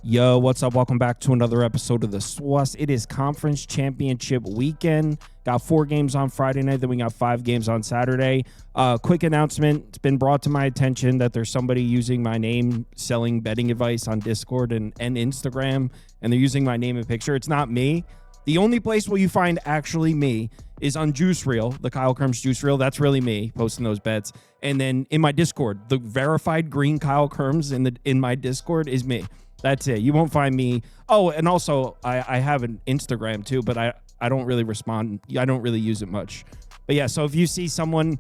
Yo, what's up? Welcome back to another episode of the SWUS. It is Conference Championship weekend. Got 4 games on Friday night, then we got 5 games on Saturday. Quick announcement. It's been brought to my attention that there's somebody using my name selling betting advice on Discord and Instagram, and they're using my name and picture. It's not me. The only place where you find actually me is on Juice Reel, the Kyle Kirms Juice Reel. That's really me posting those bets. And then in my Discord, the verified green Kyle Kirms in my Discord is me. That's it. You won't find me. Oh, and also I have an Instagram too, but I don't really respond. I don't really use it much. But yeah, so if you see someone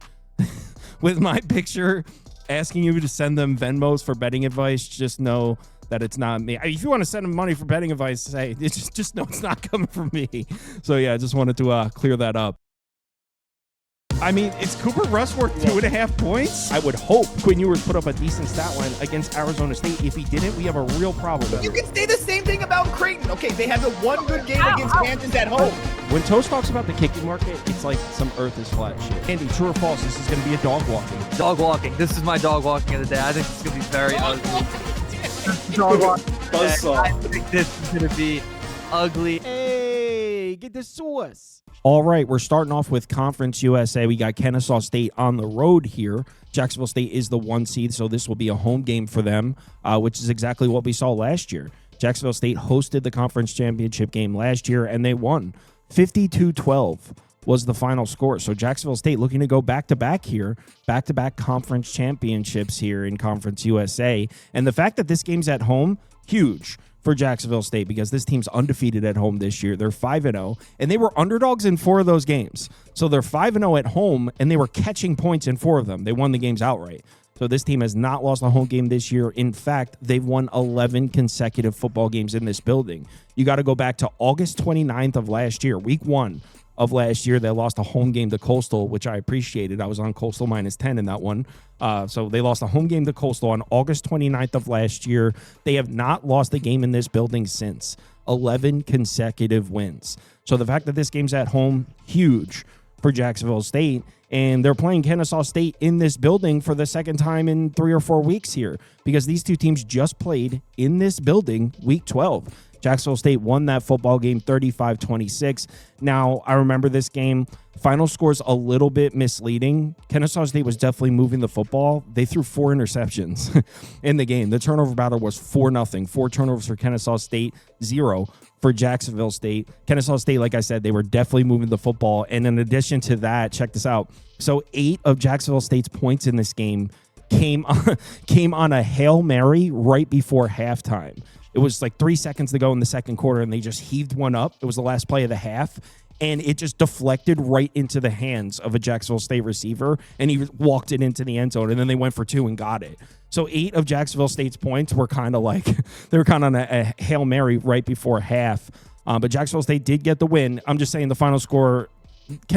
with my picture asking you to send them Venmos for betting advice, just know that it's not me. If you want to send them money for betting advice, say just know it's not coming from me. So yeah, I just wanted to clear that up. I mean, is Cooper Rush worth 2.5 points? I would hope Quinn Ewers put up a decent stat line against Arizona State. If he didn't, we have a real problem. You can say the same thing about Creighton. Okay, they had the one good game against Kansas at home. When Toast talks about the kicking market, it's like some earth is flat shit. Andy, true or false, this is going to be a dog walking. Dog walking. This is my dog walking of the day. I think it's going to be very ugly. Dog walking. I think this is going to be ugly. Hey, get the sauce. All right, we're starting off with Conference USA. We got Kennesaw State on the road here. Jacksonville State is the 1 seed, so this will be a home game for them, which is exactly what we saw last year. Jacksonville State hosted the conference championship game last year, and they won. 52-12 was the final score. So Jacksonville State looking to go back-to-back here, back-to-back conference championships here in Conference USA. And the fact that this game's at home, huge for Jacksonville State, because this team's undefeated at home this year. They're 5-0, and they were underdogs in 4 of those games. So they're 5-0 at home, and they were catching points in 4 of them. They won the games outright. So this team has not lost a home game this year. In fact, they've won 11 consecutive football games in this building. You got to go back to August 29th of last year, week 1 of last year. They lost a home game to Coastal, which I appreciated. I was on Coastal -10 in that one. So they lost a home game to Coastal on August 29th of last year. They have not lost a game in this building since. 11 consecutive wins. So the fact that this game's at home, huge for Jacksonville State. And they're playing Kennesaw State in this building for the second time in 3 or 4 weeks here, because these two teams just played in this building week 12. Jacksonville State won that football game 35-26. Now, I remember this game. Final score's a little bit misleading. Kennesaw State was definitely moving the football. They threw 4 interceptions in the game. The turnover battle was 4-0. 4 turnovers for Kennesaw State, 0 for Jacksonville State. Kennesaw State, like I said, they were definitely moving the football. And in addition to that, check this out. So 8 of Jacksonville State's points in this game came on a Hail Mary right before halftime. It was like 3 seconds to go in the second quarter, and they just heaved one up. It was the last play of the half, and it just deflected right into the hands of a Jacksonville State receiver, and he walked it into the end zone, and then they went for 2 and got it. So 8 of Jacksonville State's points were kind of like, they were kind of on a Hail Mary right before half. But Jacksonville State did get the win. I'm just saying the final score,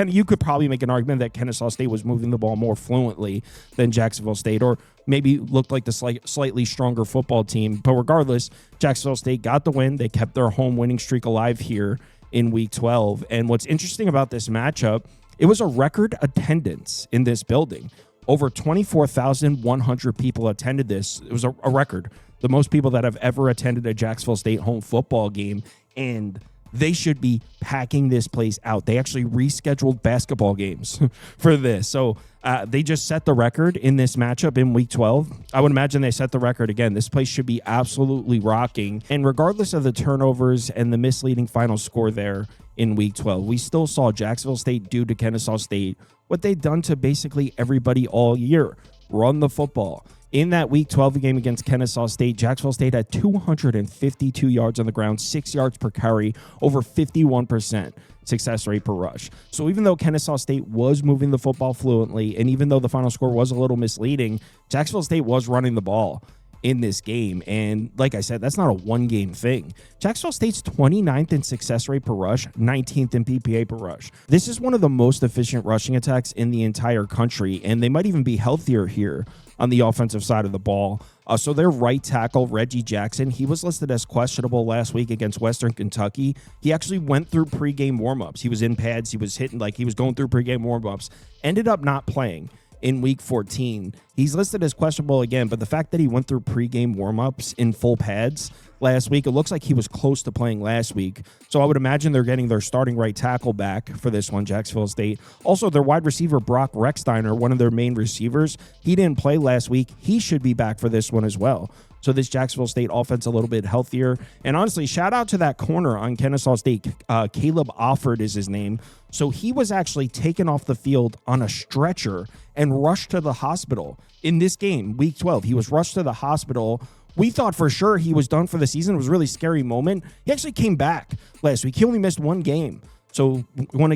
you could probably make an argument that Kennesaw State was moving the ball more fluently than Jacksonville State, or maybe looked like the slightly stronger football team. But regardless, Jacksonville State got the win. They kept their home winning streak alive here in week 12. And what's interesting about this matchup, it was a record attendance in this building. Over 24,100 people attended this. It was a record. The most people that have ever attended a Jacksonville State home football game. And they should be packing this place out. They actually rescheduled basketball games for this. So they just set the record in this matchup in week 12. I would imagine they set the record again. This place should be absolutely rocking. And regardless of the turnovers and the misleading final score there in week 12, we still saw Jacksonville State do to Kennesaw State what they've done to basically everybody all year: run the football. In that week 12 game against Kennesaw State, Jacksonville State had 252 yards on the ground, 6 yards per carry, over 51% success rate per rush. So even though Kennesaw State was moving the football fluently, and even though the final score was a little misleading, Jacksonville State was running the ball in this game. And like I said, that's not a one-game thing. Jacksonville State's 29th in success rate per rush, 19th in PPA per rush. This is one of the most efficient rushing attacks in the entire country, and they might even be healthier here on the offensive side of the ball. So their right tackle, Reggie Jackson, he was listed as questionable last week against Western Kentucky. He actually went through pregame warmups. He was in pads. He was hitting, like he was going through pregame warmups. Ended up not playing in week 14. He's listed as questionable again, but the fact that he went through pregame warmups in full pads, last week. It looks like he was close to playing last week. So I would imagine they're getting their starting right tackle back for this one, Jacksonville State. Also, their wide receiver, Brock Rechsteiner, one of their main receivers, he didn't play last week. He should be back for this one as well. So this Jacksonville State offense a little bit healthier. And honestly, shout out to that corner on Kennesaw State. Caleb Offord is his name. So he was actually taken off the field on a stretcher and rushed to the hospital in this game, week 12. He was rushed to the hospital. We thought for sure he was done for the season. It was a really scary moment. He actually came back last week. He only missed one game. So one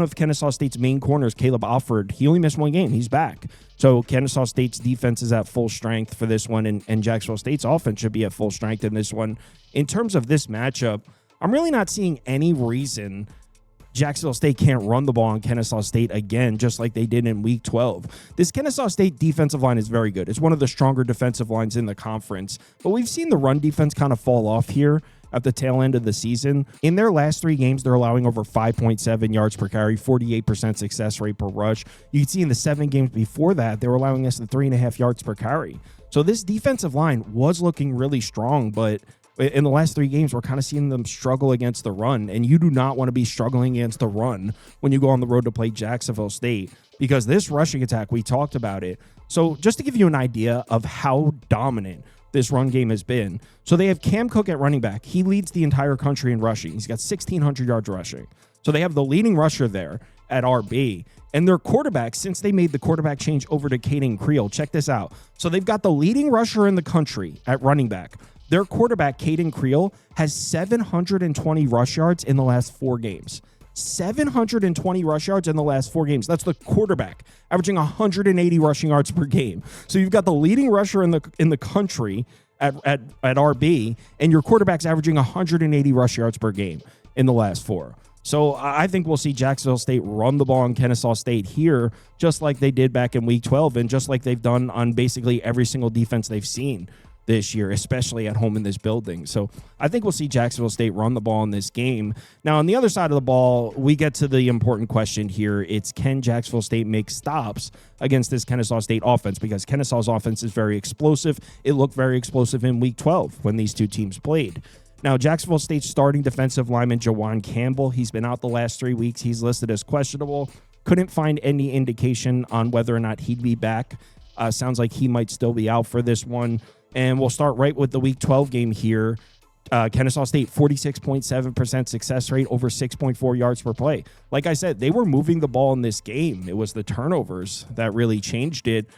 of Kennesaw State's main corners, Caleb Offord, he only missed one game. He's back. So Kennesaw State's defense is at full strength for this one, and Jacksonville State's offense should be at full strength in this one. In terms of this matchup, I'm really not seeing any reason Jacksonville State can't run the ball on Kennesaw State again, just like they did in week 12. This Kennesaw State defensive line is very good. It's one of the stronger defensive lines in the conference, but we've seen the run defense kind of fall off here at the tail end of the season. In their last 3 games, they're allowing over 5.7 yards per carry, 48% success rate per rush. You can see in the 7 games before that, they were allowing less than 3.5 yards per carry. So this defensive line was looking really strong, but in the last 3 games, we're kind of seeing them struggle against the run, and you do not want to be struggling against the run when you go on the road to play Jacksonville State, because this rushing attack, we talked about it. So just to give you an idea of how dominant this run game has been. So they have Cam Cook at running back. He leads the entire country in rushing. He's got 1,600 yards rushing. So they have the leading rusher there at RB. And their quarterback, since they made the quarterback change over to Caden Creel, check this out. So they've got the leading rusher in the country at running back. Their quarterback, Caden Creel, has 720 rush yards in the last 4 games. 720 rush yards in the last 4 games. That's the quarterback, averaging 180 rushing yards per game. So you've got the leading rusher in the country at RB, and your quarterback's averaging 180 rush yards per game in the last 4. So I think we'll see Jacksonville State run the ball on Kennesaw State here, just like they did back in week 12, and just like they've done on basically every single defense they've seen this year, especially at home in this building. So I think we'll see Jacksonville State run the ball in this game. Now, on the other side of the ball, we get to the important question here. It's, can Jacksonville State make stops against this Kennesaw State offense? Because Kennesaw's offense is very explosive. It looked very explosive in week 12 when these two teams played. Now, Jacksonville State's starting defensive lineman, Jawan Campbell, he's been out the last 3 weeks. He's listed as questionable. Couldn't find any indication on whether or not he'd be back. Sounds like he might still be out for this one. And we'll start right with the Week 12 game here. Kennesaw State, 46.7% success rate, over 6.4 yards per play. Like I said, they were moving the ball in this game. It was the turnovers that really changed it.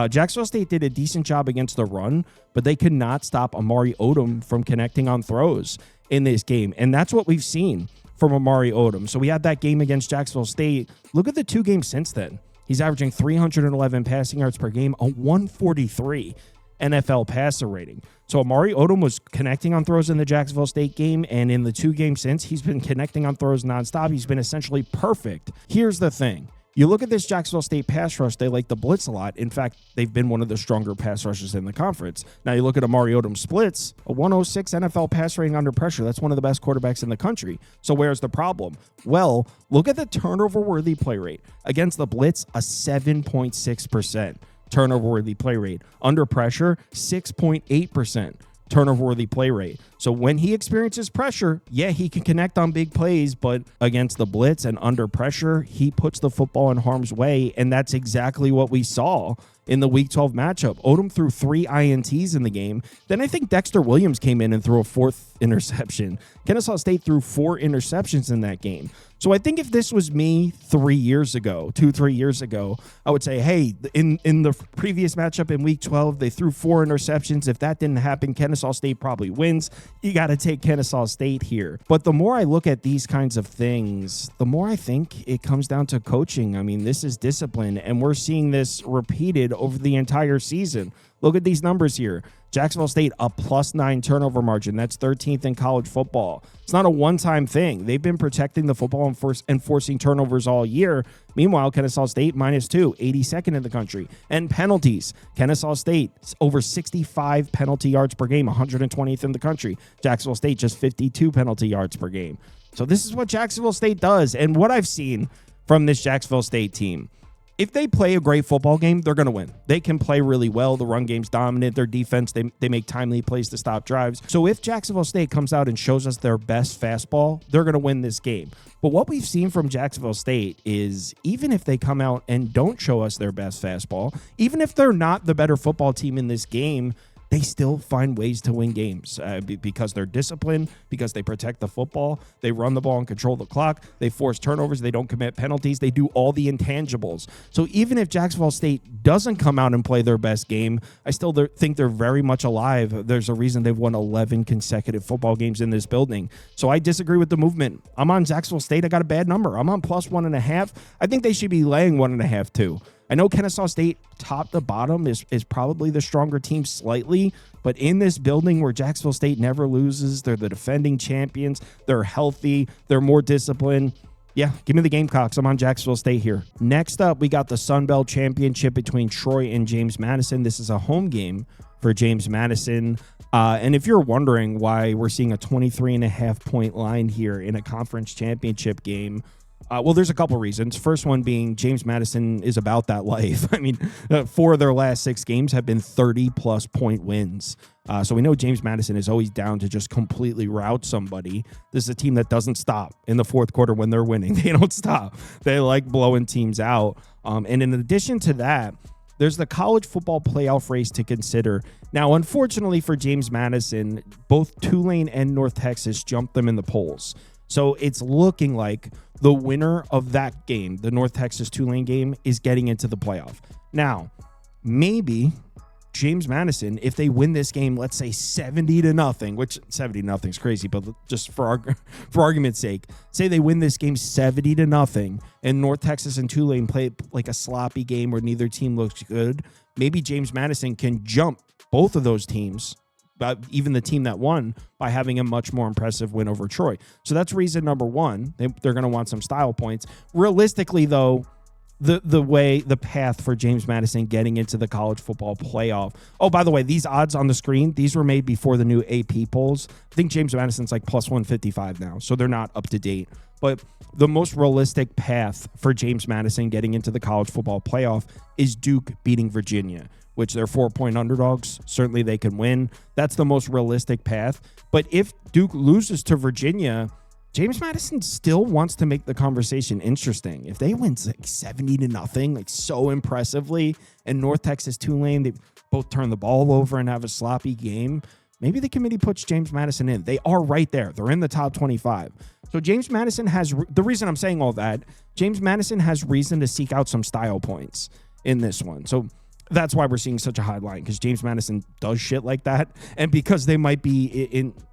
Jacksonville State did a decent job against the run, but they could not stop Amari Odom from connecting on throws in this game. And that's what we've seen from Amari Odom. So we had that game against Jacksonville State. Look at the 2 games since then. He's averaging 311 passing yards per game, a 143 NFL passer rating. So Amari Odom was connecting on throws in the Jacksonville State game, and in the 2 games since, he's been connecting on throws nonstop. He's been essentially perfect. Here's the thing. You look at this Jacksonville State pass rush, they like the blitz a lot. In fact, they've been one of the stronger pass rushes in the conference. Now you look at Amari Odom's splits, a 106 NFL pass rating under pressure. That's one of the best quarterbacks in the country. So where's the problem? Well, look at the turnover-worthy play rate. Against the blitz, a 7.6%. Turnover-worthy play rate. Under pressure, 6.8% turnover-worthy play rate. So when he experiences pressure, yeah, he can connect on big plays, but against the blitz and under pressure, he puts the football in harm's way, and that's exactly what we saw in the Week 12 matchup. Odom threw 3 INTs in the game. Then I think Dexter Williams came in and threw a 4th interception. Kennesaw State threw 4 interceptions in that game. So I think if this was me 3 years ago, 2-3 years ago, I would say, hey, in the previous matchup in Week 12, they threw 4 interceptions. If that didn't happen, Kennesaw State probably wins. You got to take Kennesaw State here. But the more I look at these kinds of things, the more I think it comes down to coaching. I mean, this is discipline, and we're seeing this repeated over the entire season. Look at these numbers here. Jacksonville State, a +9 turnover margin. That's 13th in college football. It's not a one-time thing. They've been protecting the football and forcing turnovers all year. Meanwhile, Kennesaw State, -2, 82nd in the country. And penalties. Kennesaw State, over 65 penalty yards per game, 120th in the country. Jacksonville State, just 52 penalty yards per game. So this is what Jacksonville State does. And what I've seen from this Jacksonville State team, if they play a great football game, they're going to win. They can play really well. The run game's dominant. Their defense, they make timely plays to stop drives. So if Jacksonville State comes out and shows us their best fastball, they're going to win this game. But what we've seen from Jacksonville State is even if they come out and don't show us their best fastball, even if they're not the better football team in this game, they still find ways to win games because they're disciplined, because they protect the football, they run the ball and control the clock, they force turnovers, they don't commit penalties, they do all the intangibles. So even if Jacksonville State doesn't come out and play their best game, I still think they're very much alive. There's a reason they've won 11 consecutive football games in this building. So I disagree with the movement. I'm on Jacksonville State. I got a bad number. I'm on plus 1.5. I think they should be laying 1.5 too. I know Kennesaw State, top to bottom, is probably the stronger team slightly, but in this building where Jacksonville State never loses, they're the defending champions, they're healthy, they're more disciplined. Yeah, give me the Gamecocks. I'm on Jacksonville State here. Next up, we got the Sun Belt Championship between Troy and James Madison. This is a home game for James Madison. And if you're wondering why we're seeing a 23.5-point line here in a conference championship game, well, there's a couple reasons. First one being James Madison is about that life. I mean, 4 of their last 6 games have been 30-plus point wins. So we know James Madison is always down to just completely rout somebody. This is a team that doesn't stop in the fourth quarter when they're winning. They don't stop. They like blowing teams out. And in addition to that, there's the college football playoff race to consider. Now, unfortunately for James Madison, both Tulane and North Texas jumped them in the polls. So it's looking like the winner of that game, the North Texas-Tulane game, is getting into the playoff. Now, maybe James Madison, if they win this game, let's say 70-0, which 70-0 is crazy, but just for argument's sake, say they win this game 70-0, and North Texas and Tulane play like a sloppy game where neither team looks good. Maybe James Madison can jump both of those teams, even the team that won, by having a much more impressive win over Troy. So that's reason number one. They're going to want some style points. Realistically, though, the path for James Madison getting into the college football playoff. Oh, by the way, these odds on the screen, these were made before the new AP polls. I think James Madison's like plus 155 now, so they're not up to date. But the most realistic path for James Madison getting into the college football playoff is Duke beating Virginia, which they're 4-point underdogs. Certainly they can win. That's the most realistic path. But if Duke loses to Virginia, James Madison still wants to make the conversation interesting. If they win like 70-0, like so impressively, and North Texas Tulane, they both turn the ball over and have a sloppy game, maybe the committee puts James Madison in. They are right there. They're in the top 25. So James Madison has, the reason I'm saying all that, James Madison has reason to seek out some style points in this one. So that's why we're seeing such a high line, because James Madison does shit like that, and because they might be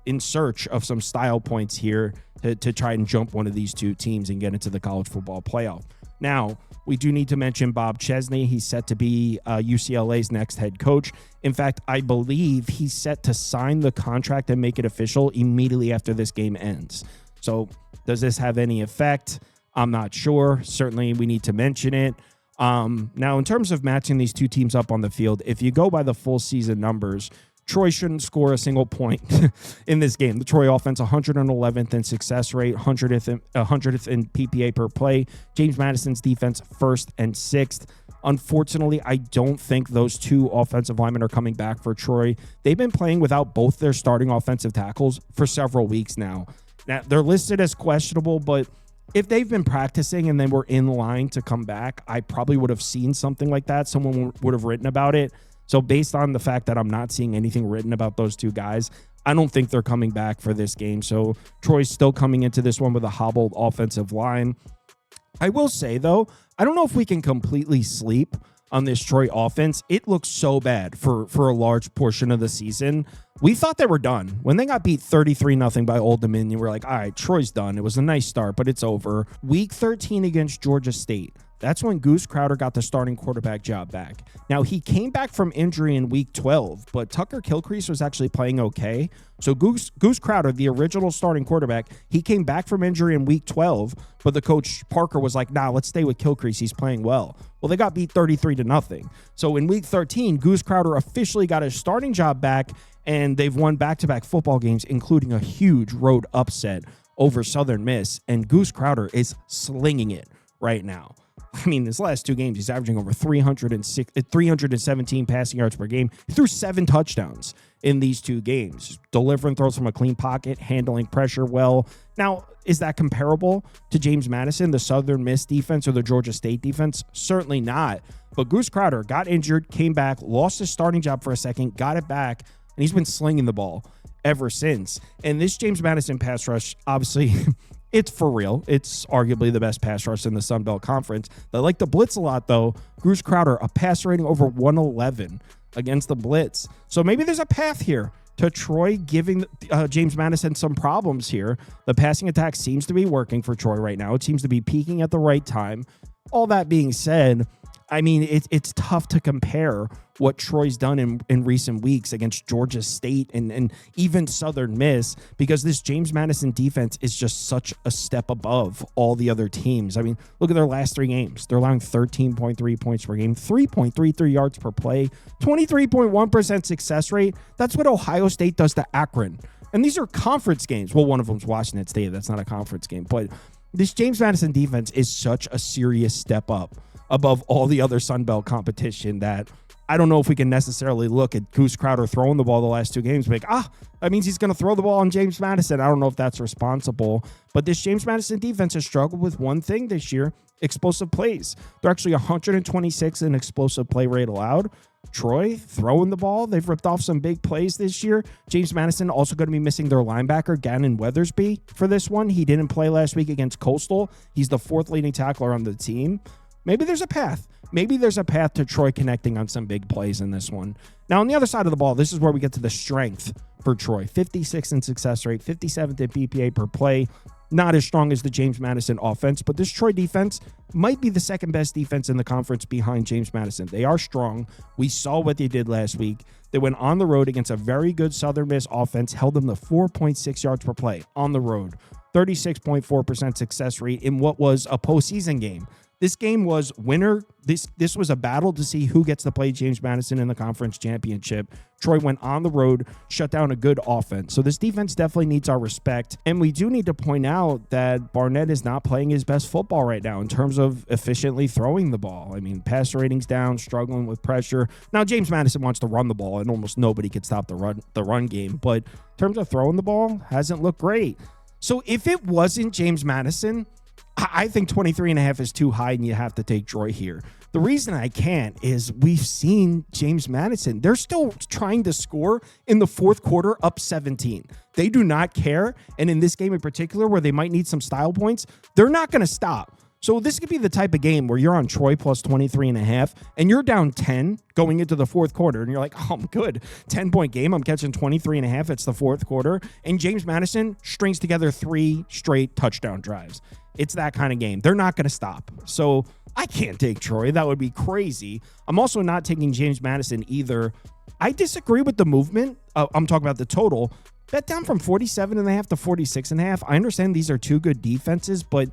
in search of some style points here to try and jump one of these two teams and get into the college football playoff. Now, we do need to mention Bob Chesney. He's set to be UCLA's next head coach. In fact, I believe he's set to sign the contract and make it official immediately after this game ends. So does this have any effect? I'm not sure. Certainly, we need to mention it. Now, in terms of matching these two teams up on the field, if you go by the full season numbers, Troy shouldn't score a single point in this game. The Troy offense, 111th in success rate, 100th in PPA per play. James Madison's defense, 1st and 6th. Unfortunately, I don't think those two offensive linemen are coming back for Troy. They've been playing without both their starting offensive tackles for several weeks now. Now, they're listed as questionable, but if they've been practicing and they were in line to come back, I probably would have seen something like that. Someone would have written about it. So based on the fact that I'm not seeing anything written about those two guys, I don't think they're coming back for this game. So Troy's still coming into this one with a hobbled offensive line. I will say, though, I don't know if we can completely sleep on this Troy offense. It looks so bad for a large portion of the season. We thought they were done. When they got beat 33-0 by Old Dominion, we're like, all right, Troy's done. It was a nice start, but it's over. Week 13 against Georgia State. That's when Goose Crowder got the starting quarterback job back. Now, he came back from injury in week 12, but Tucker Kilcrease was actually playing okay. So Goose Crowder, the original starting quarterback, he came back from injury in week 12, but the coach Parker was like, nah, let's stay with Kilcrease. He's playing well. Well, they got beat 33-0. So in week 13, Goose Crowder officially got his starting job back, and they've won back-to-back football games, including a huge road upset over Southern Miss, and Goose Crowder is slinging it right now. I mean, his last 2 games, he's averaging over 317 passing yards per game. He threw 7 touchdowns in these 2 games, delivering throws from a clean pocket, handling pressure well. Now, is that comparable to James Madison, the Southern Miss defense or the Georgia State defense? Certainly not. But Goose Crowder got injured, came back, lost his starting job for a second, got it back, and he's been slinging the ball ever since. And this James Madison pass rush, obviously, it's for real. It's arguably the best pass rush in the Sun Belt Conference. They like to blitz a lot, though. Goose Crowder, a passer rating over 111 against the blitz. So maybe there's a path here to Troy giving James Madison some problems here. The passing attack seems to be working for Troy right now. It seems to be peaking at the right time. All that being said, I mean, it's tough to compare what Troy's done in recent weeks against Georgia State and even Southern Miss, because this James Madison defense is just such a step above all the other teams. I mean, look at their last 3 games. They're allowing 13.3 points per game, 3.33 yards per play, 23.1% success rate. That's what Ohio State does to Akron. And these are conference games. Well, one of them's Washington State. That's not a conference game. But this James Madison defense is such a serious step up above all the other Sun Belt competition that I don't know if we can necessarily look at Goose Crowder throwing the ball the last 2 games and be like, that means he's going to throw the ball on James Madison. I don't know if that's responsible. But this James Madison defense has struggled with one thing this year: explosive plays. They're actually 126 in explosive play rate allowed. Troy throwing the ball. They've ripped off some big plays this year. James Madison also going to be missing their linebacker, Gannon Weathersby, for this one. He didn't play last week against Coastal. He's the 4th leading tackler on the team. Maybe there's a path. Maybe there's a path to Troy connecting on some big plays in this one. Now, on the other side of the ball, this is where we get to the strength for Troy. 56 in success rate, 57th in BPA per play. Not as strong as the James Madison offense, but this Troy defense might be the 2nd best defense in the conference behind James Madison. They are strong. We saw what they did last week. They went on the road against a very good Southern Miss offense, held them to 4.6 yards per play on the road. 36.4% success rate in what was a postseason game. This game was winner. This was a battle to see who gets to play James Madison in the conference championship. Troy went on the road, shut down a good offense. So this defense definitely needs our respect. And we do need to point out that Barnett is not playing his best football right now in terms of efficiently throwing the ball. I mean, passer ratings down, struggling with pressure. Now, James Madison wants to run the ball, and almost nobody could stop the run game. But in terms of throwing the ball, hasn't looked great. So if it wasn't James Madison, I think 23.5 is too high, and you have to take Troy here. The reason I can't is we've seen James Madison. They're still trying to score in the 4th quarter up 17. They do not care. And in this game in particular, where they might need some style points, they're not going to stop. So this could be the type of game where you're on Troy plus 23.5 and you're down 10 going into the 4th quarter. And you're like, I'm good. 10-point game. I'm catching 23.5. It's the 4th quarter. And James Madison strings together 3 straight touchdown drives. It's that kind of game. They're not going to stop. So I can't take Troy. That would be crazy. I'm also not taking James Madison either. I disagree with the movement. I'm talking about the total. Bet down from 47.5 to 46.5. I understand these are 2 good defenses, but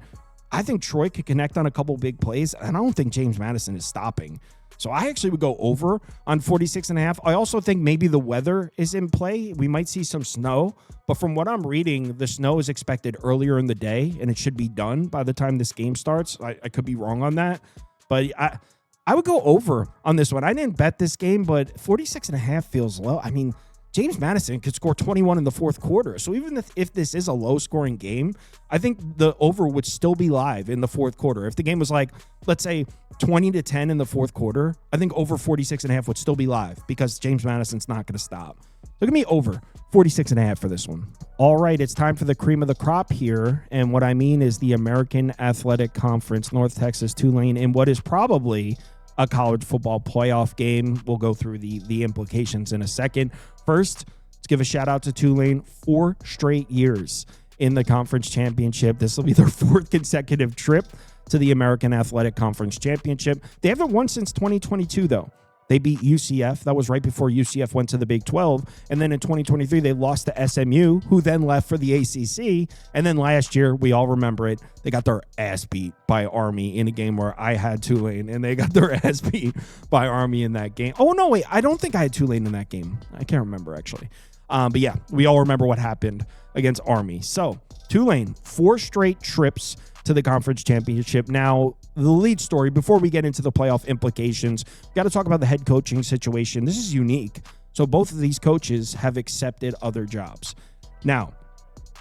I think Troy could connect on a couple big plays, and I don't think James Madison is stopping. So I actually would go over on 46.5. I also think maybe the weather is in play. We might see some snow, but from what I'm reading, the snow is expected earlier in the day, and it should be done by the time this game starts. I could be wrong on that, but I would go over on this one. I didn't bet this game, but 46.5 feels low. I mean, James Madison could score 21 in the 4th quarter. So even if this is a low-scoring game, I think the over would still be live in the 4th quarter. If the game was like, let's say, 20-10 in the 4th quarter, I think over 46.5 would still be live because James Madison's not going to stop. Look at me over 46.5 for this one. All right, it's time for the cream of the crop here. And what I mean is the American Athletic Conference, North Texas, Tulane, in what is probably a college football playoff game. We'll go through the implications in a second. First, let's give a shout out to Tulane. 4 straight years in the conference championship. This will be their 4th consecutive trip to the American Athletic Conference Championship. They haven't won since 2022, though. They beat UCF. That was right before UCF went to the Big 12. And then in 2023, they lost to SMU, who then left for the ACC. And then last year, we all remember it, they got their ass beat by Army in a game where I had Tulane, and they got their ass beat by Army in that game. Oh, no, wait. I don't think I had Tulane in that game. I can't remember, actually. But yeah, we all remember what happened against Army. So Tulane, 4 straight trips to the conference championship. Now, the lead story, before we get into the playoff implications, got to talk about the head coaching situation. This is unique. So both of these coaches have accepted other jobs. Now,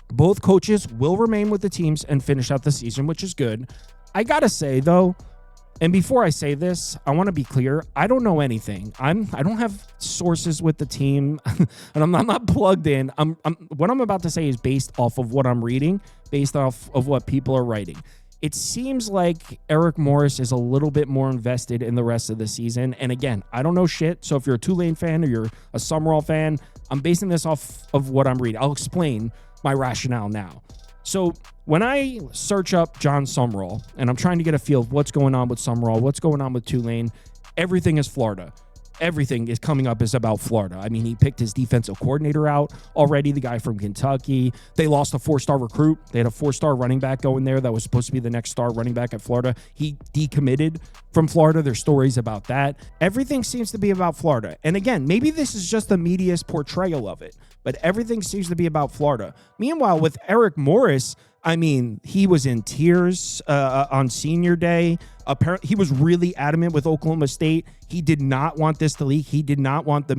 both coaches will remain with the teams and finish out the season, which is good. I got to say, though, and before I say this, I want to be clear. I don't know anything. I don't have sources with the team, and I'm not plugged in. What I'm about to say is based off of what I'm reading, based off of what people are writing. It seems like Eric Morris is a little bit more invested in the rest of the season. And again, I don't know shit. So if you're a Tulane fan or you're a Summerall fan, I'm basing this off of what I'm reading. I'll explain my rationale now. So when I search up John Summerall and I'm trying to get a feel of what's going on with Summerall, what's going on with Tulane, everything is Florida. Everything is coming up is about Florida. I mean, he picked his defensive coordinator out already, the guy from Kentucky. They lost a 4-star recruit. They had a 4-star running back going there that was supposed to be the next star running back at Florida. He decommitted from Florida. There's stories about that. Everything seems to be about Florida. And again, maybe this is just the media's portrayal of it, but everything seems to be about Florida. Meanwhile, with Eric Morris, I mean, he was in tears on senior day. Apparently, he was really adamant with Oklahoma State. He did not want this to leak. He did not want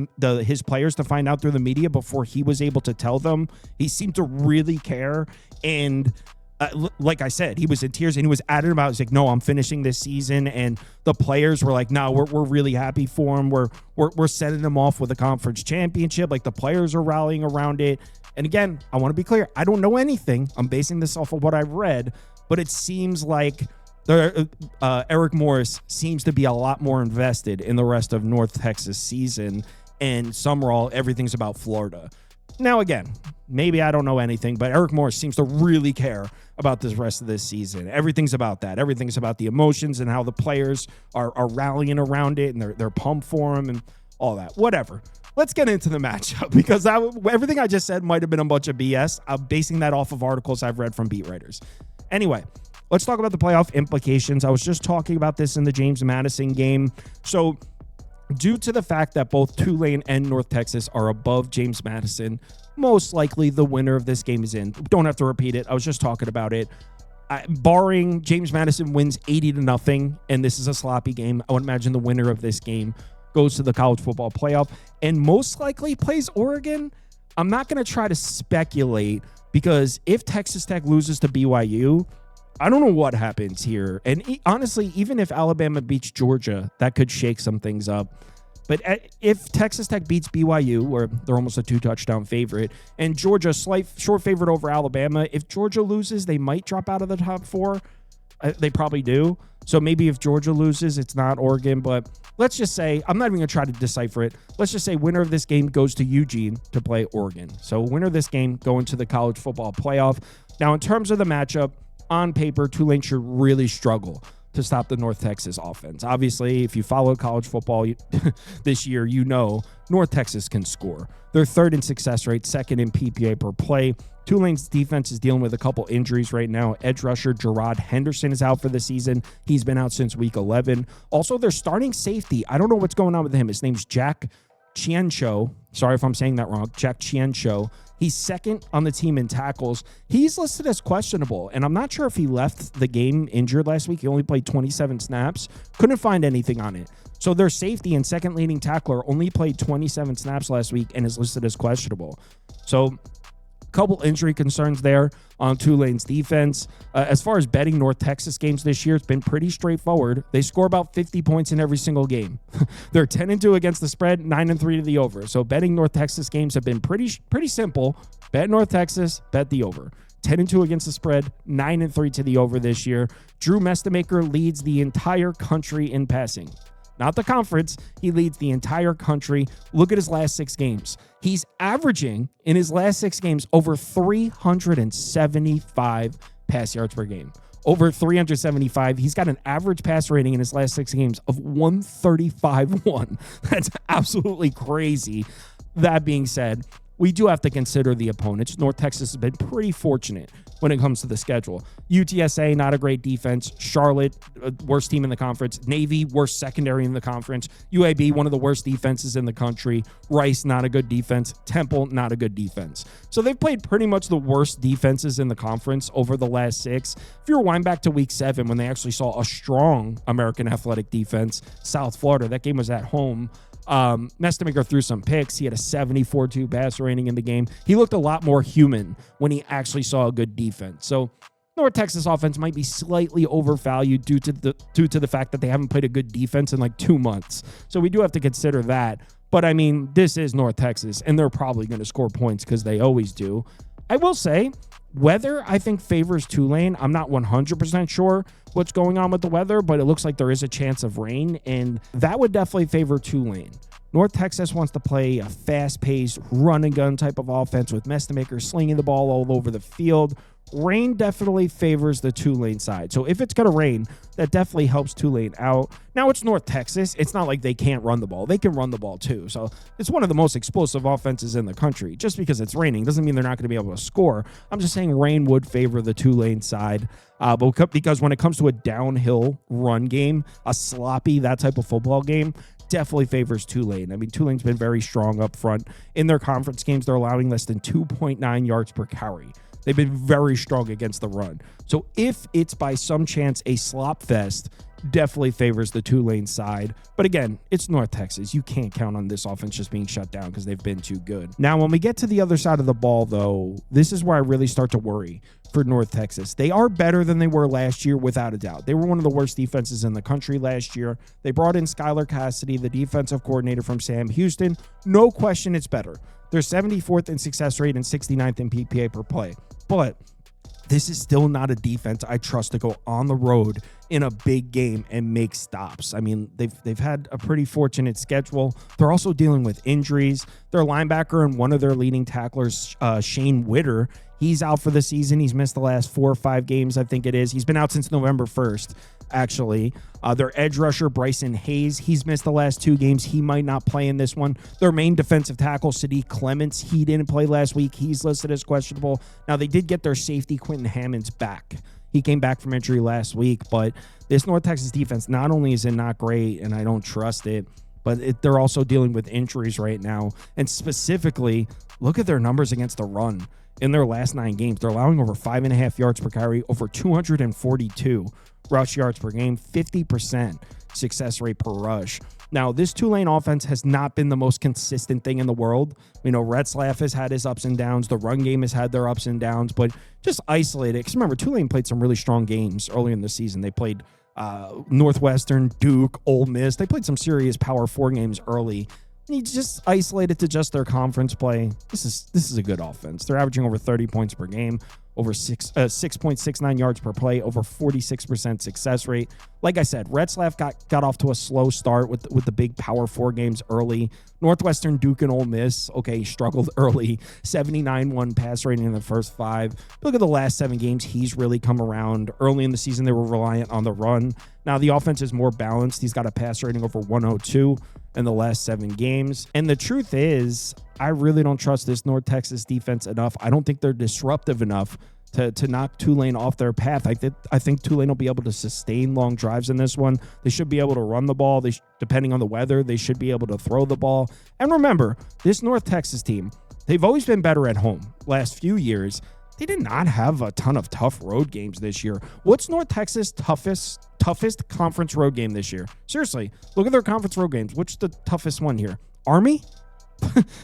his players to find out through the media before he was able to tell them. He seemed to really care. And like I said, he was in tears and he was adamant about it. He's like, no, I'm finishing this season. And the players were like, no, we're really happy for him. We're sending him off with a conference championship. Like, the players are rallying around it. And again, I want to be clear. I don't know anything. I'm basing this off of what I've read, but it seems like Eric Morris seems to be a lot more invested in the rest of North Texas season, and Summerall, everything's about Florida. Now, again, maybe I don't know anything, but Eric Morris seems to really care about this rest of this season. Everything's about that. Everything's about the emotions and how the players are rallying around it, and they're pumped for him and all that. Whatever. Let's get into the matchup, because everything I just said might have been a bunch of BS. I'm basing that off of articles I've read from beat writers. Anyway, let's talk about the playoff implications. I was just talking about this in the James Madison game. So due to the fact that both Tulane and North Texas are above James Madison, most likely the winner of this game is in. Don't have to repeat it. I was just talking about it. Barring James Madison wins 80-0, and this is a sloppy game, I would imagine the winner of this game goes to the college football playoff and most likely plays Oregon. I'm not going to try to speculate, because if Texas Tech loses to BYU, I don't know what happens here. And honestly, even if Alabama beats Georgia, that could shake some things up. But if Texas Tech beats BYU, where they're almost a 2-touchdown favorite, and Georgia slight short favorite over Alabama, if Georgia loses, they might drop out of the top 4. They probably do. So maybe if Georgia loses, it's not Oregon. But let's just say, I'm not even going to try to decipher it. Let's just say winner of this game goes to Eugene to play Oregon. So winner of this game going to the college football playoff. Now, in terms of the matchup, on paper, Tulane should really struggle to stop the North Texas offense. Obviously, if you follow college football this year, you know North Texas can score. They're third in success rate, second in PPA per play. Tulane's defense is dealing with a couple injuries right now. Edge rusher Gerard Henderson is out for the season. He's been out since week 11. Also, their starting safety, I don't know what's going on with him. His name's Jack Chiencho. Sorry if I'm saying that wrong. Jack Chiencho. He's second on the team in tackles. He's listed as questionable, and I'm not sure if he left the game injured last week. He only played 27 snaps. Couldn't find anything on it. So their safety and second leading tackler only played 27 snaps last week and is listed as questionable. So couple injury concerns there on Tulane's defense. As far as betting North Texas games this year, it's been pretty straightforward. They score about 50 points in every single game. They're 10-2 against the spread, 9-3 to the over. So betting North Texas games have been pretty simple. Bet North Texas, bet the over. 10-2 against the spread, 9-3 to the over this year. Drew Mestamaker leads the entire country in passing. Not the conference. He leads the entire country. Look at his last 6 games. He's averaging in his last 6 games over 375 pass yards per game. Over 375. He's got an average pass rating in his last 6 games of 135.1. That's absolutely crazy. That being said, we do have to consider the opponents. North Texas has been pretty fortunate when it comes to the schedule. UTSA, not a great defense. Charlotte, worst team in the conference. Navy, worst secondary in the conference. UAB, one of the worst defenses in the country. Rice, not a good defense. Temple, not a good defense. So they've played pretty much the worst defenses in the conference over the last 6. If you rewind back to week 7 when they actually saw a strong American Athletic defense, South Florida, that game was at home. Mestemaker threw some picks. He had a 74-2 passer rating in the game. He looked a lot more human when he actually saw a good defense. So North Texas offense might be slightly overvalued due to the fact that they haven't played a good defense in like 2 months. So we do have to consider that. But I mean, this is North Texas, and they're probably going to score points because they always do. I will say, weather, I think, favors Tulane. I'm not 100% sure what's going on with the weather, but it looks like there is a chance of rain, and that would definitely favor Tulane. North Texas wants to play a fast-paced, run-and-gun type of offense with Mestemaker slinging the ball all over the field. Rain definitely favors the Tulane side. So if it's going to rain, that definitely helps Tulane out. Now, it's North Texas. It's not like they can't run the ball. They can run the ball, too. So it's one of the most explosive offenses in the country. Just because it's raining doesn't mean they're not going to be able to score. I'm just saying rain would favor the Tulane side. But because when it comes to a downhill run game, a sloppy, that type of football game, definitely favors Tulane. I mean, Tulane's been very strong up front. In their conference games, they're allowing less than 2.9 yards per carry. They've been very strong against the run. So if it's by some chance a slop fest, definitely favors the Tulane side. But again, it's North Texas. You can't count on this offense just being shut down because they've been too good. Now, when we get to the other side of the ball, though, this is where I really start to worry for North Texas. They are better than they were last year, without a doubt. They were one of the worst defenses in the country last year. They brought in Skylar Cassidy, the defensive coordinator from Sam Houston. No question it's better. They're 74th in success rate and 69th in PPA per play. But this is still not a defense I trust to go on the road in a big game and make stops. I mean, they've had a pretty fortunate schedule. They're also dealing with injuries. Their linebacker and one of their leading tacklers, Shane Witter, he's out for the season. He's missed the last 4 or 5 games, I think it is. He's been out since November 1st, actually. Their edge rusher, Bryson Hayes, he's missed the last 2 games. He might not play in this one. Their main defensive tackle, Sadiq Clements, he didn't play last week. He's listed as questionable. Now, they did get their safety, Quentin Hammonds, back. He came back from injury last week, but this North Texas defense, not only is it not great, and I don't trust it, but they're also dealing with injuries right now. And specifically, look at their numbers against the run. In their last 9 games, they're allowing over 5.5 yards per carry, over 242 rush yards per game, 50% success rate per rush. Now, this Tulane offense has not been the most consistent thing in the world. We know Retzlaff has had his ups and downs. The run game has had their ups and downs, but just isolate it. Because remember, Tulane played some really strong games early in the season. They played Northwestern, Duke, Ole Miss. They played some serious Power 4 games early. You just isolate it to just their conference play. This is a good offense. They're averaging over 30 points per game, over 6.69 yards per play, over 46% success rate. Like I said, Retzlaff got off to a slow start with the big Power 4 games early. Northwestern, Duke, and Ole Miss, okay, struggled early. 79-1 pass rating in the first 5. But look at the last 7 games. He's really come around. Early in the season, they were reliant on the run. Now, the offense is more balanced. He's got a pass rating over 102 in the last 7 games. And the truth is, I really don't trust this North Texas defense enough. I don't think they're disruptive enough to knock Tulane off their path. I think Tulane will be able to sustain long drives in this one. They should be able to run the ball. Depending on the weather, they should be able to throw the ball. And remember, this North Texas team, they've always been better at home. Last few years, they did not have a ton of tough road games this year. What's North Texas' toughest conference road game this year? Seriously, look at their conference road games. Which is the toughest one here? Army?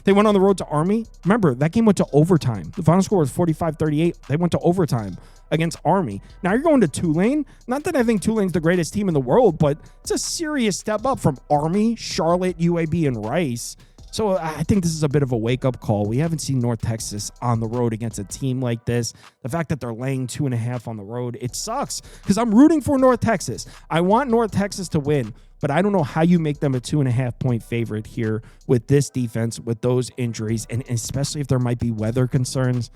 They went on the road to Army. Remember, that game went to overtime. The final score was 45-38. They went to overtime against Army. Now you're going to Tulane. Not that I think Tulane's the greatest team in the world, but it's a serious step up from Army, Charlotte, UAB, and Rice. So I think this is a bit of a wake-up call. We haven't seen North Texas on the road against a team like this. The fact that they're laying 2.5 on the road, it sucks because I'm rooting for North Texas. I want North Texas to win, but I don't know how you make them a 2.5-point favorite here with this defense, with those injuries, and especially if there might be weather concerns.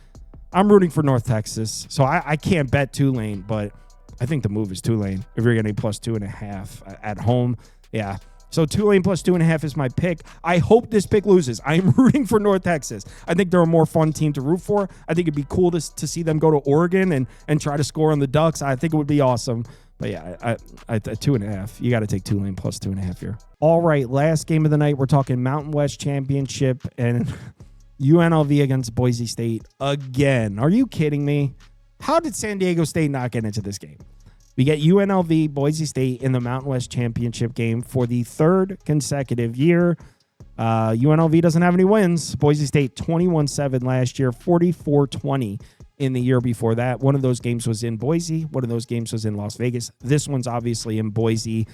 I'm rooting for North Texas, so I can't bet Tulane, but I think the move is Tulane. If you're getting plus 2.5 at home, yeah. So Tulane plus 2.5 is my pick. I hope this pick loses. I am rooting for North Texas. I think they're a more fun team to root for. I think it'd be cool to see them go to Oregon and try to score on the Ducks. I think it would be awesome. But yeah, I 2.5. You got to take Tulane plus 2.5 here. All right, last game of the night. We're talking Mountain West Championship and UNLV against Boise State again. Are you kidding me? How did San Diego State not get into this game? We get UNLV, Boise State in the Mountain West Championship game for the third consecutive year. UNLV doesn't have any wins. Boise State 21-7 last year, 44-20 in the year before that. One of those games was in Boise. One of those games was in Las Vegas. This one's obviously in Boise.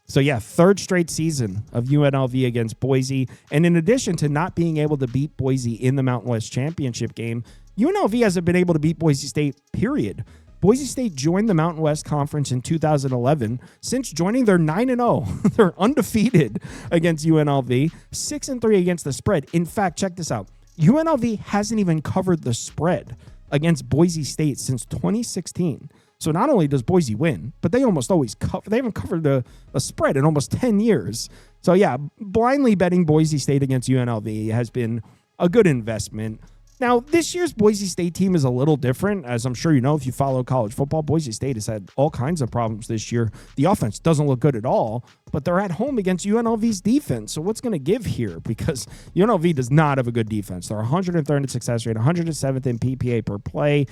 So yeah, third straight season of UNLV against Boise. And in addition to not being able to beat Boise in the Mountain West Championship game, UNLV hasn't been able to beat Boise State, period. Boise State joined the Mountain West Conference in 2011. Since joining, they're 9-0. They're undefeated against UNLV, 6-3 against the spread. In fact, check this out. UNLV hasn't even covered the spread against Boise State since 2016. So not only does Boise win, but they almost always cover. They haven't covered a spread in almost 10 years. So yeah, blindly betting Boise State against UNLV has been a good investment. Now, this year's Boise State team is a little different. As I'm sure you know, if you follow college football, Boise State has had all kinds of problems this year. The offense doesn't look good at all, but they're at home against UNLV's defense. So what's going to give here? Because UNLV does not have a good defense. They're 103rd in success rate, 107th in PPA per play.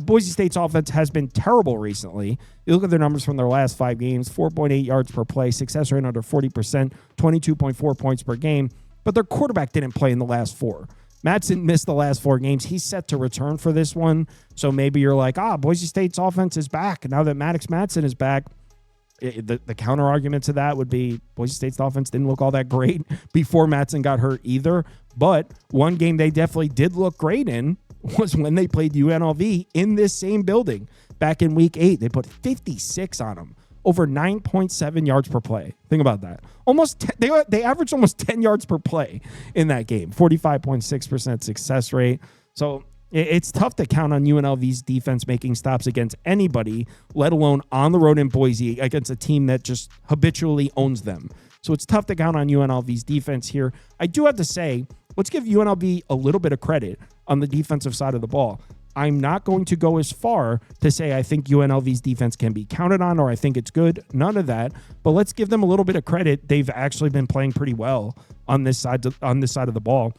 Boise State's offense has been terrible recently. You look at their numbers from their last 5 games, 4.8 yards per play, success rate under 40%, 22.4 points per game. But their quarterback didn't play in the last 4. Madison missed the last 4 games. He's set to return for this one. So maybe you're like, Boise State's offense is back. Now that Maddox Madsen is back, the counter argument to that would be Boise State's offense didn't look all that great before Madsen got hurt either. But one game they definitely did look great in was when they played UNLV in this same building back in week 8. They put 56 on them. Over 9.7 yards per play. Think about that. They averaged almost 10 yards per play in that game. 45.6% success rate. So it's tough to count on UNLV's defense making stops against anybody, let alone on the road in Boise against a team that just habitually owns them. So it's tough to count on UNLV's defense here. I do have to say, let's give UNLV a little bit of credit on the defensive side of the ball. I'm not going to go as far to say I think UNLV's defense can be counted on or I think it's good. None of that. But let's give them a little bit of credit. They've actually been playing pretty well on this side of the ball.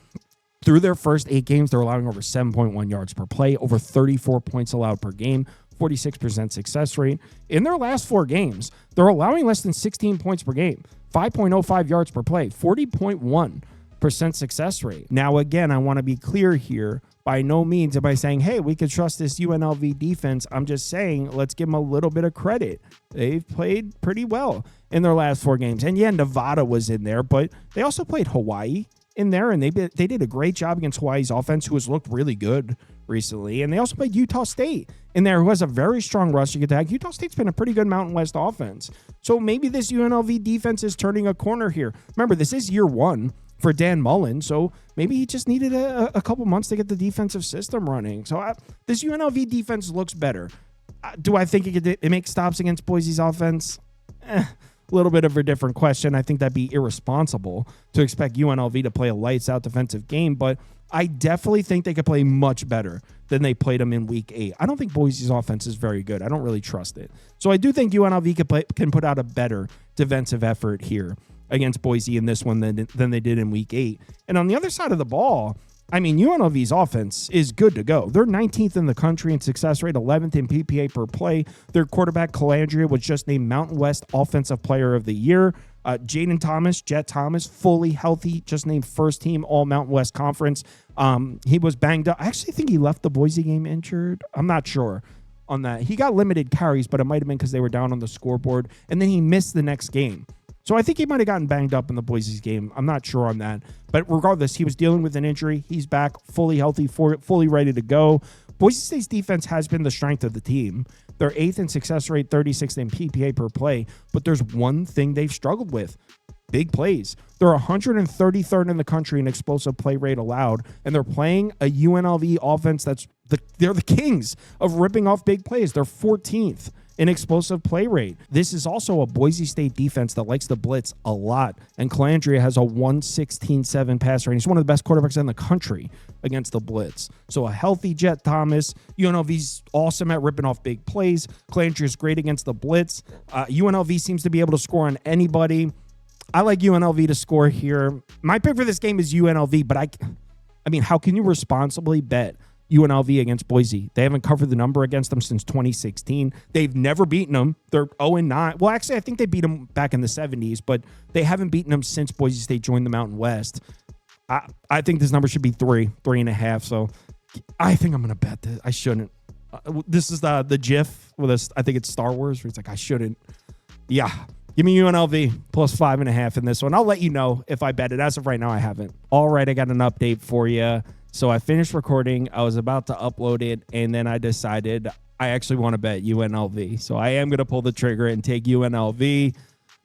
Through their first 8 games, they're allowing over 7.1 yards per play, over 34 points allowed per game, 46% success rate. In their last 4 games, they're allowing less than 16 points per game, 5.05 yards per play, 40.1% success rate. Now, again, I want to be clear here. By no means am I saying, hey, we could trust this UNLV defense. I'm just saying, let's give them a little bit of credit. They've played pretty well in their last 4 games. And yeah, Nevada was in there, but they also played Hawaii in there, and they did a great job against Hawaii's offense, who has looked really good recently. And they also played Utah State in there, who has a very strong rushing attack. Utah State's been a pretty good Mountain West offense. So maybe this UNLV defense is turning a corner here. Remember, this is year 1 for Dan Mullen, so maybe he just needed a couple months to get the defensive system running. So this UNLV defense looks better. Do I think it makes stops against Boise's offense? A little bit of a different question. I think that'd be irresponsible to expect UNLV to play a lights-out defensive game, but I definitely think they could play much better than they played them in week 8. I don't think Boise's offense is very good. I don't really trust it. So I do think UNLV can put out a better defensive effort here against Boise in this one than they did in week 8. And on the other side of the ball, I mean, UNLV's offense is good to go. They're 19th in the country in success rate, 11th in PPA per play. Their quarterback, Calandria, was just named Mountain West Offensive Player of the Year. Jaden Thomas, Jet Thomas, fully healthy, just named first team All Mountain West Conference. He was banged up. I actually think he left the Boise game injured. I'm not sure on that. He got limited carries, but it might have been because they were down on the scoreboard. And then he missed the next game. So I think he might have gotten banged up in the Boise's game. I'm not sure on that. But regardless, he was dealing with an injury. He's back, fully healthy, fully ready to go. Boise State's defense has been the strength of the team. They're 8th in success rate, 36th in PPA per play. But there's one thing they've struggled with. Big plays. They're 133rd in the country in explosive play rate allowed. And they're playing a UNLV offense they're the kings of ripping off big plays. They're 14th an explosive play rate. This is also a Boise State defense that likes to blitz a lot, and Calandria has a 116.7 passer rating. He's one of the best quarterbacks in the country against the blitz. So a healthy Jet Thomas. UNLV's awesome at ripping off big plays. Calandria's great against the blitz. UNLV seems to be able to score on anybody. I like UNLV to score here. My pick for this game is UNLV, but I mean, how can you responsibly bet UNLV against Boise? They haven't covered the number against them since 2016. They've never beaten them. They're 0-9. Well, actually, I think they beat them back in the 70s, but they haven't beaten them since Boise State joined the Mountain West. I think this number should be 3.5. So I think I'm going to bet this. I shouldn't. This is the GIF with us. I think it's Star Wars, where it's like, I shouldn't. Yeah. Give me UNLV plus 5.5 in this one. I'll let you know if I bet it. As of right now, I haven't. All right, I got an update for you. So I finished recording. I was about to upload it, and then I decided I actually want to bet UNLV. So I am going to pull the trigger and take UNLV.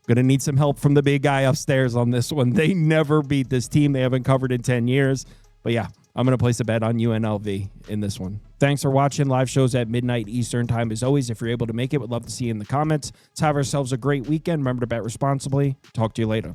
Going to need some help from the big guy upstairs on this one. They never beat this team. They haven't covered in 10 years. But yeah, I'm going to place a bet on UNLV in this one. Thanks for watching. Live shows at midnight Eastern time. As always, if you're able to make it, would love to see you in the comments. Let's have ourselves a great weekend. Remember to bet responsibly. Talk to you later.